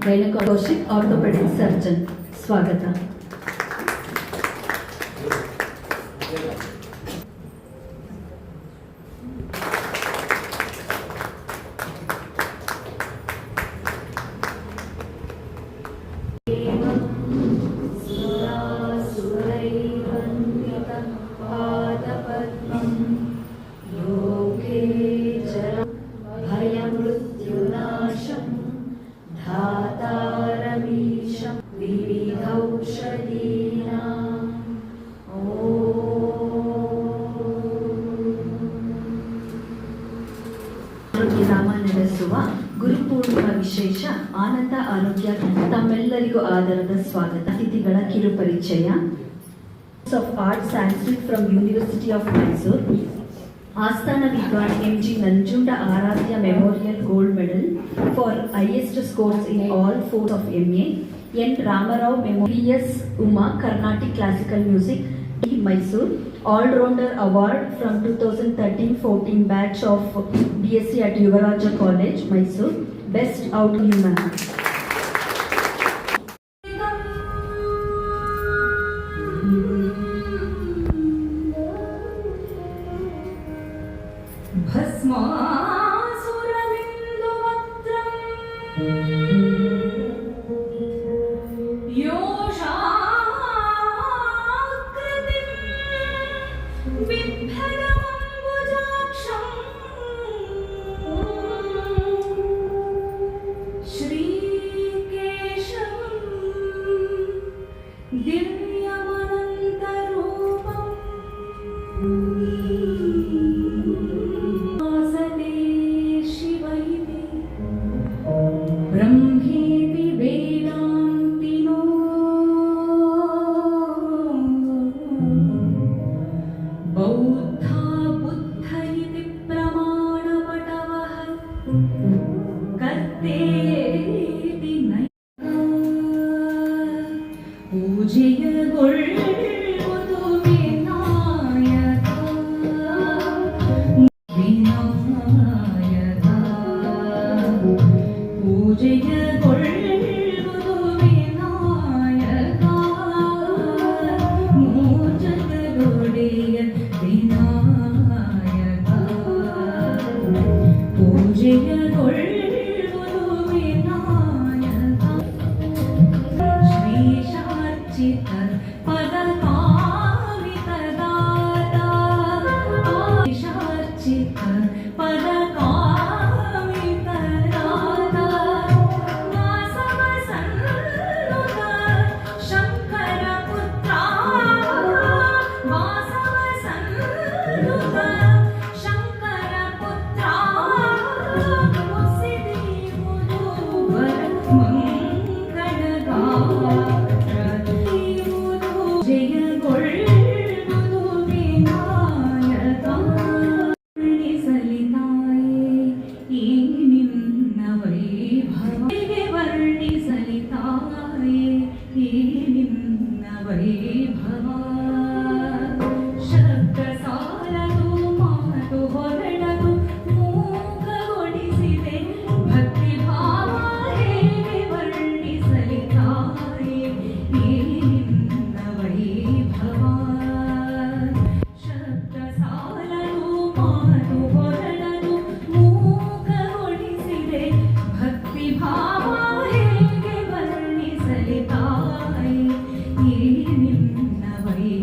Gynaecologist orthopaedic surgeon. ಸ್ವಾಗತ. ಆರೋಗ್ಯಧಾಮ ನಡೆಸುವ ಗುರುಪೂರ್ಣಿಮಾ ವಿಶೇಷ ಆನಂದ ಆರೋಗ್ಯ ತಮ್ಮೆಲ್ಲರಿಗೂ ಆದರದ ಸ್ವಾಗತ. ಅತಿಥಿಗಳ ಕಿರುಪರಿಚಯ. Of arts Sanskrit from university of Mysuru, ಆಸ್ಥಾನ ವಿದ್ವಾನ್ MG Nanjunda Aradhya memorial gold medal for highest scores in all 4 of MA, N Ramarao Memorial Uma Carnatic Classical Music, Mysore, All-Rounder Award from 2013-14 batch of BSc at Yuvaraja College, Mysore, Best Out Human. ಈ ನಿನ್ನ Y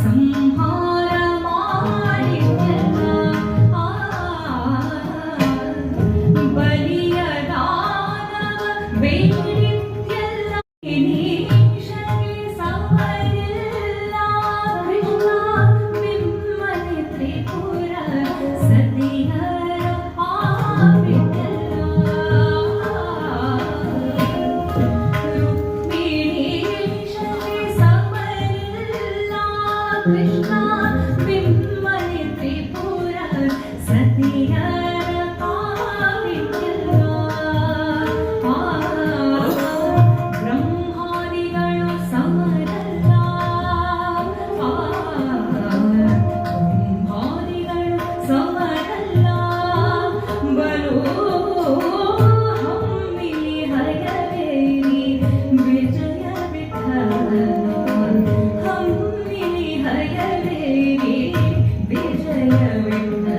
ಸಂಹಾರ ಮಾಡಿದೆಲ್ಲ ಬಲಿಯ ದಾನವ ಬೇಡಿದ್ದೆಲ್ಲ ನೀಶಗೆ ಸಮರಿಲ್ಲ ಕೃಷ್ಣ ನಿಮ್ಮನೆ ತ್ರಿಪುರ ಸತಿಯರ ಆವಿದೆಲ್ಲ ರುಕ್ಮಿಣೀಶಗೆ ಸಮರಿಲ್ಲ ಕೃಷ್ಣ ನಿಮ್ಮನೆ ತ್ರಿಪುರ ಸತಿಯರ ಆವಿದೆಲ್ಲ ಬ್ರಹ್ಮಾದಿಗಳು ಸಮರಲ್ಲ ಬ್ರಹ್ಮಾದಿಗಳು ಸಮರಲ್ಲ ಬಲು ಹಮ್ಮಿಲಿ ಹಯವೇರಿ ವಿಜಯ ವಿಠಲ ಹಮ್ಮಿಲಿ ಹಯವೇರಿ ವಿಜಯ ವಿಠಲ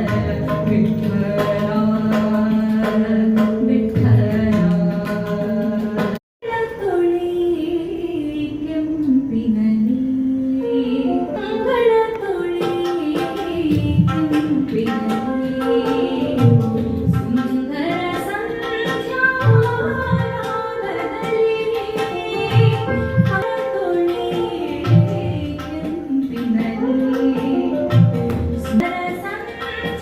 ವಿಠಲ ವಿಠಲ ತೊಳಿ ಕೆಂಪಿನಲ್ಲಿ ಅಂಗಳ ತೊಳಿ ಕೆಂಪಿನಲ್ಲಿ ಸುಂದರ ಸಂಧ್ಯಾರಾಗದಲ್ಲಿ ತೊಳಿ ಕೆಂಪಿನಲ್ಲಿ ಸುಂದರ ಸಂಧ್ಯಾರಾಗದಲ್ಲಿ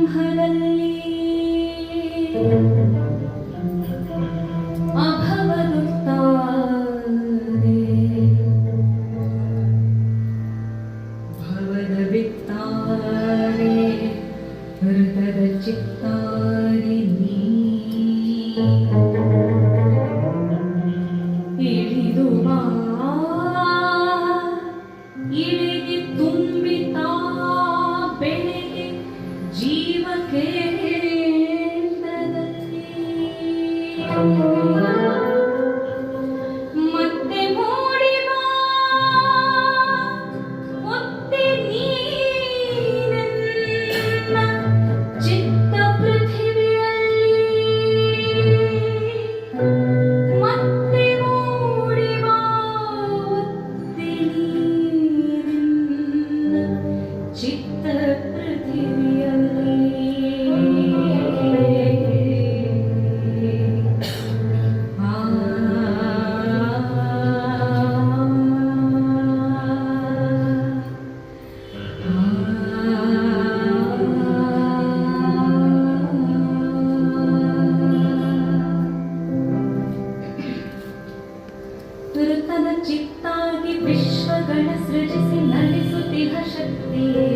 ಆರಂಭದಲ್ಲಿ ಅಭವದುತ್ತಾರೆ ಭವದ ಬಿತ್ತಾರೆ ಹೃದಯದ ಚಿತ್ತಾರೆ ಇಳಿದು ಬಾ ಇಳಿಗೆ ತುಂಬಿತಾ ಬೆಳೆಗೆ ಜೀವ ಕೇಂದ್ರದಲ್ಲಿ ಮತ್ತೆ ಮೂಡಿ ಬಾ ಒತ್ತೆ ನೀನೆನ್ನ ಚಿತ್ತ ಪೃಥಿವಿಯಲ್ಲಿ ಮತ್ತೆ ಮೂಡಿ ಬಾ ಒತ್ತೆ ನೀನೆನ್ನ ಚಿತ್ತ ಪೃಥಿವಿಯಲ್ಲಿ ತುರುತನ ಚಿತ್ತಾಗಿ ವಿಶ್ವಗಳ ಸೃಜಿಸಿ ನಡೆಸುತ್ತಿಹ ಶಕ್ತಿಯೇ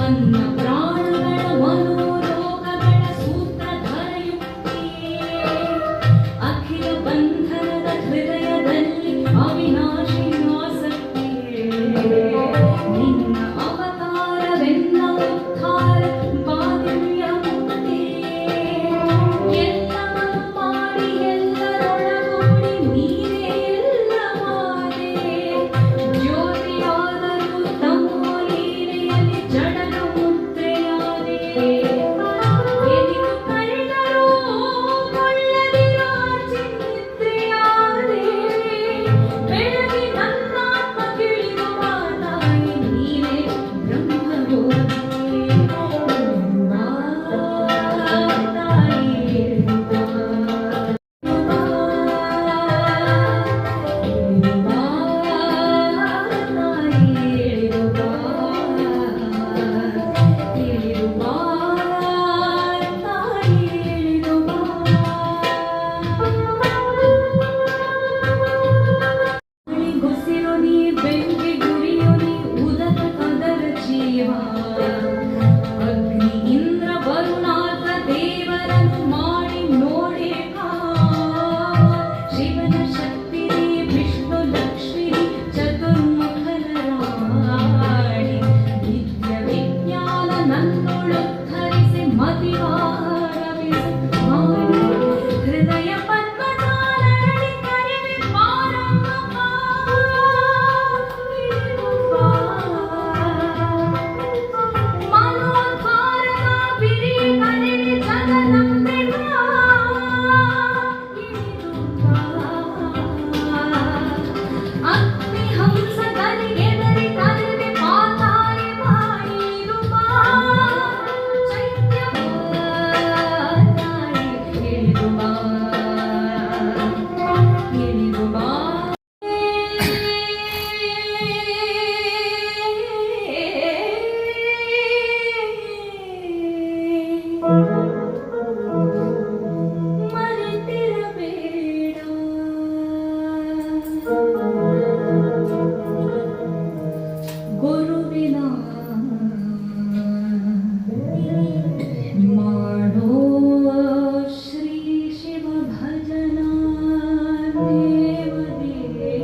ಅನ್ನ ಪ್ರಾಣಗಳ ಮನೋಲೋಕಗಳ ಸೂತ್ರಧಾರಯುಕ್ತಿಯೇ ಅಖಿಲ ಬಂಧನದ ಹೃದಯದಲ್ಲಿ ಅವಿನಾಶಿ ಆಸಕ್ತಿಯೇ ನಿನ್ನ ಅವತಾರವೆನ್ನ ಉದ್ಧಾರ ಬಾಧೆಯ ಮುಕ್ತಿಯೇ ಎಲ್ಲವನ್ನು ಮಾಡಿ ಎಲ್ಲರೊಳಗೂಡಿ ನೀನೇ ಎಲ್ಲವಾದೆ ಜ್ಯೋತಿಯಾದರೂ ತಮ್ಮ ಲೀಲೆಯಲ್ಲಿ ಜಡಲು ಮುದ್ರೆಯಾದೆ ಎನಿತು ಕರೆದರೂ ಕೊಳ್ಳದಿರೋ ಚಿನ್ನಿದ್ರೆಯಾದೆ ಬೆಳಗಿ ನನ್ನಾತ್ಮ ಕಿಳಿದು ಮಾತಾಯಿ ನೀನೇ ಬ್ರಹ್ಮಬೋಧಿ ಗುಸಿರು ನೀ ಬೆಂಕಿ ಗುರಿಯು ನೀ ಉದಕ ಕದರ ಜೀವ ಅಗ್ನಿ ಇಂದ್ರ ವರುಣಾರ್ಕ ದೇವರನ್ನು ಮಾಡಿ ನೋಡಿ ಶಿವನ ಶಕ್ತಿ ವಿಷ್ಣು ಲಕ್ಷ್ಮಿ ಚತುರ್ಮುಖರಾಣಿ ನಿತ್ಯ ವಿಜ್ಞಾನ ನನ್ನೊಳುದ್ಧರಿಸಿ ಮತಿವಾರವಿಸು ಮಾಡಿ ಹೃದಯ ಪದ್ಮನಾರಳಿ ಕರೆವೆ ಪಾರಮ್ಮ ಮನೋದ್ಧಾರದ ಬಿರಿ ಕರೆವೆ ಜಗದಂಬೆ ಅಗ್ನಿ ಹಂಸ ಗರಿಗೆದರಿ ಕರೆವೆ ಪಾತಾಳೆ ಮಾಡಿರು ಚೈತ್ಯ ಇಳಿದು ಬಾ ಇಳಿದು ಬಾ ಮರೆತಿರಬೇಡ ಗುರುವಿನ ಮಾಡೋ ಶ್ರೀ ಶಿವ ಭಜನ ದೇವದೇ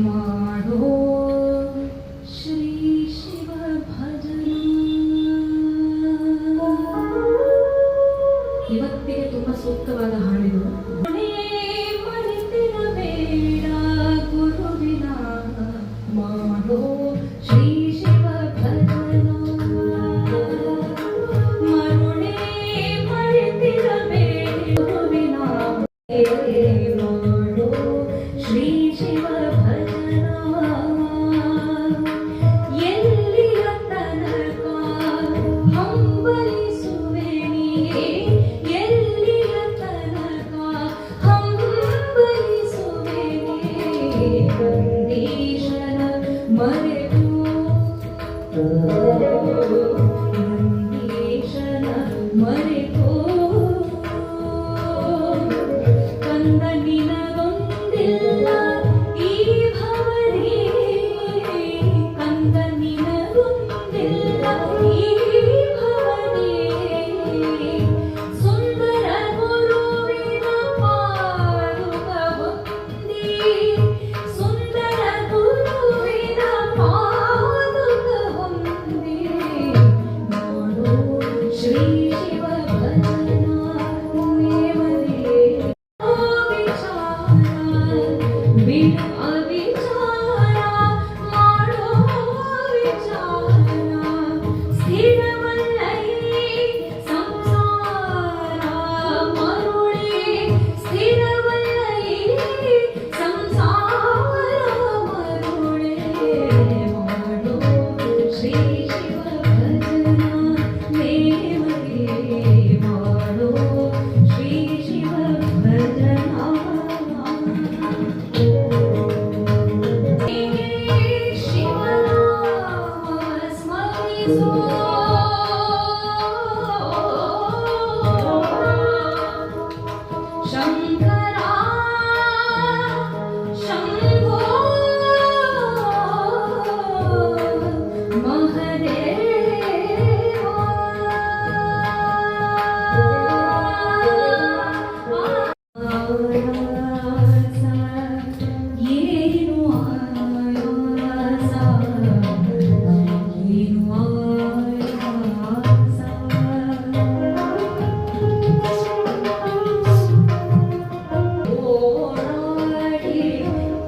ಮಾಡೋ ಶ್ರೀ ಶಿವ ಭಜನ ಇವತ್ತಿಗೆ ತುಂಬಾ ಸೂಕ್ತವಾದ ಹಾಡಿದು ಮರೆತಿರಬೇಡ ಗುರುವಿನ ಮಾಡೋ ಶ್ರೀ ಶಿವ ಭಜನ ಮರುಳೇ ಮರೆತಿರಬೇಡ ಗುರುವಿನ ಮಾಡೋ ಶ್ರೀ ಶಿವ ಭಜನ ಎಲ್ಲಿಯ ತನಕ ಹಂಬಲಿಸುವೆ ನೀ ಎಲ್ಲಿಯ ತನಕ ಹಂಬಲಿಸುವೆ ನೀ ಕಂದೀಶನ ಮರೆತು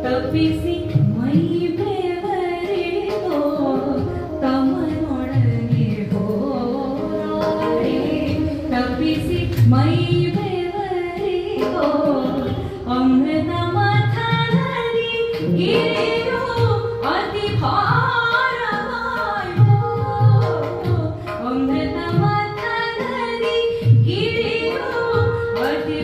ತಪ್ಪಿಸಿ ಮೈ ಬೆವರಿತೋ ತಮ್ಮನೊಡನೆ ಹೋರಾಡಿ ತಪ್ಪಿಸಿ ಮೈ ಬೆವರಿತೋ ಅಮೃತ ಮಥನದಿ ಗಿರಿಯು ಅತಿ ಭಾರವಾಯಿತೋ ಅಮೃತ ಮಥನದಿ ಗಿರಿಯು ಅತಿ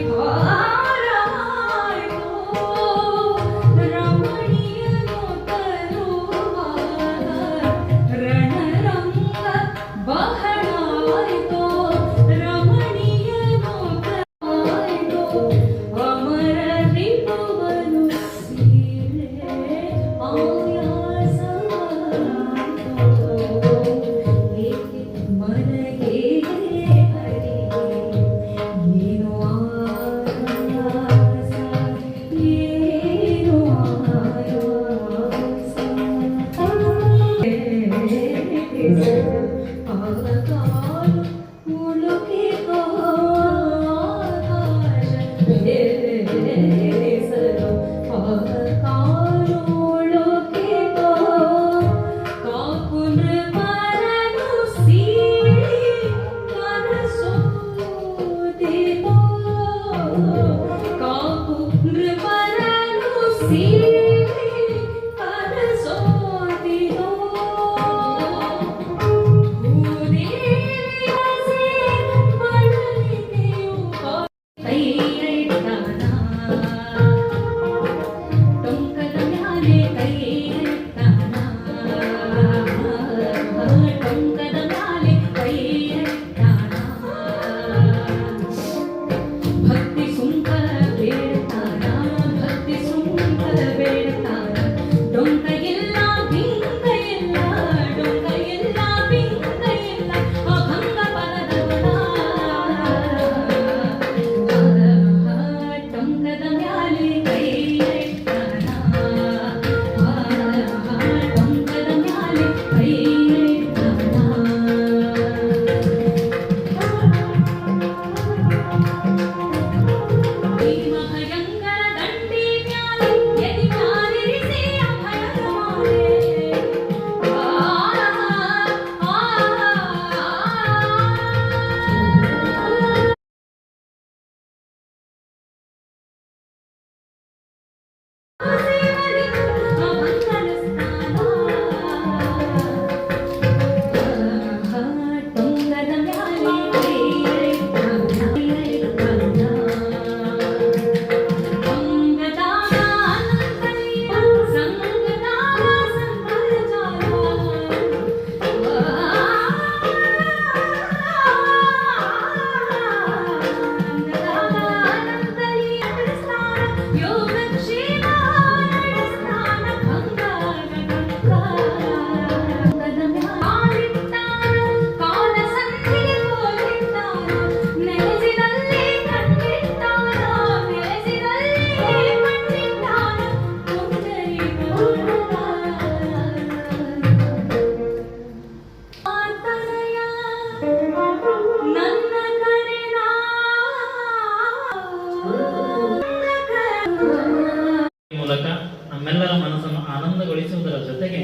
ಮೂಲಕ ನಮ್ಮೆಲ್ಲರ ಮನಸ್ಸನ್ನು ಆನಂದಗೊಳಿಸುವುದರ ಜೊತೆಗೆ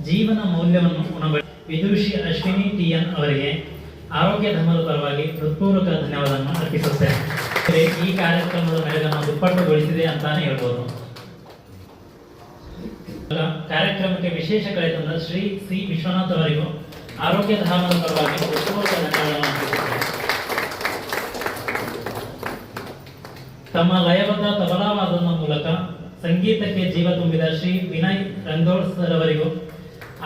ಜೀವನ ಮೌಲ್ಯವನ್ನು ಉಣಬಡಿ ವಿದುಷಿ ಅಶ್ವಿನಿ ಟಿ.ಎನ್. ಅವರಿಗೆ ಆರೋಗ್ಯ ಧರ್ಮದ ಪರವಾಗಿ ಹೃತ್ಪೂರ್ವಕ ಧನ್ಯವಾದವನ್ನು ಅರ್ಪಿಸುತ್ತೇನೆ. ಈ ಕಾರ್ಯಕ್ರಮದ ಮೆರುಗನ್ನು ದುಪ್ಪಟ್ಟುಗೊಳಿಸಿದೆ ಅಂತಾನೆ ಹೇಳ್ಬೋದು. ಕಾರ್ಯಕ್ರಮಕ್ಕೆ ವಿಶೇಷ ಕಳೆ ತಂದ ಶ್ರೀ ಸಿ ವಿಶ್ವನಾಥ್ ಅವರಿಗೂ ಆರೋಗ್ಯ ಧಾಮದ ಪರವಾಗಿ ಹೃತ್ಪೂರ್ವಕ ಧನ್ಯವಾದವನ್ನು ಅರ್ಪಿಸುತ್ತೇನೆ. ತಮ್ಮ ಲಯಬದ್ಧ ತಬಲಾವಾದನ ಮೂಲಕ ಸಂಗೀತಕ್ಕೆ ಜೀವ ತುಂಬಿದ ಶ್ರೀ ವಿನಯ್ ರಂಗೋಡ್ ಸರ್ ಅವರಿಗೂ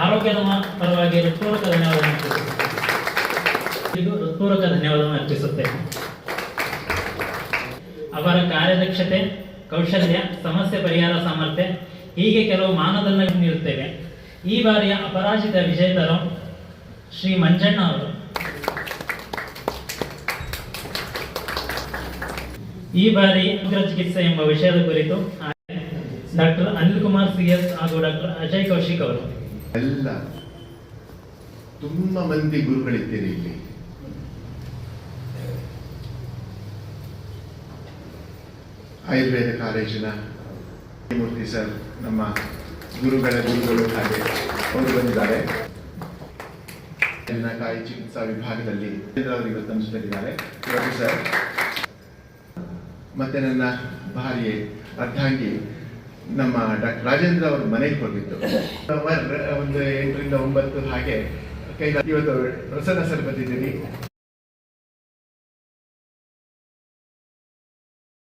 ಆರೋಗ್ಯದ ಪರವಾಗಿ ಹೃತ್ಪೂರ್ವಕ ಧನ್ಯವಾದವನ್ನು ಅರ್ಪಿಸುತ್ತೇನೆ. ಹೃತ್ಪೂರ್ವಕ ಧನ್ಯವಾದವನ್ನು ಅರ್ಪಿಸುತ್ತೇನೆ. ಅವರ ಕಾರ್ಯದಕ್ಷತೆ, ಕೌಶಲ್ಯ, ಸಮಸ್ಯೆ ಪರಿಹಾರ ಸಾಮರ್ಥ್ಯ ಹೀಗೆ ಕೆಲವು ಮಾನದಂಡಗಳನ್ನು ನೀಡುತ್ತೇವೆ. ಈ ಬಾರಿಯ ಅಪರಾಜಿತ ವಿಜೇತರು ಶ್ರೀ ಮಂಜಣ್ಣ ಅವರು. ಈ ಬಾರಿ ಸಮಗ್ರ ಚಿಕಿತ್ಸೆ ಎಂಬ ವಿಷಯದ ಕುರಿತು ಡಾಕ್ಟರ್ ಅನಿಲ್ ಕುಮಾರ್ CS ಹಾಗೂ ಡಾಕ್ಟರ್ ಅಜಯ್ ಕೌಶಿಕ್ ಅವರು. ಎಲ್ಲ ತುಂಬ ಮಂದಿ ಗುರುಗಳಿದ್ದೀರಿ ಇಲ್ಲಿ. ಆಯುರ್ವೇದ ಕಾಲೇಜಿನ ಮೂರ್ತಿ ಸರ್ ನಮ್ಮ ಗುರುಗಳು ಹಾಗೆ ಅವರು ಬಂದಿದ್ದಾರೆ. ಕಾಯಿ ಚಿಕಿತ್ಸಾ ವಿಭಾಗದಲ್ಲಿ ಅವರು ಇವತ್ತು ಅನುಸರಿಸಿದ್ದಾರೆ ಸರ್. ಮತ್ತೆ ನನ್ನ ಭಾರ್ಯೆ ಅರ್ಧಾಂಗಿ ನಮ್ಮ ಡಾಕ್ಟರ್ ರಾಜೇಂದ್ರ ಅವರು ಮನೆಗೆ ಹೋಗಿದ್ದು ಒಂದು 8 ರಿಂದ 9 ಹಾಗೆ ಇವತ್ತು ಪ್ರಸನ್ನ ಸರ್ ಬಂದಿದ್ದೀರಿ.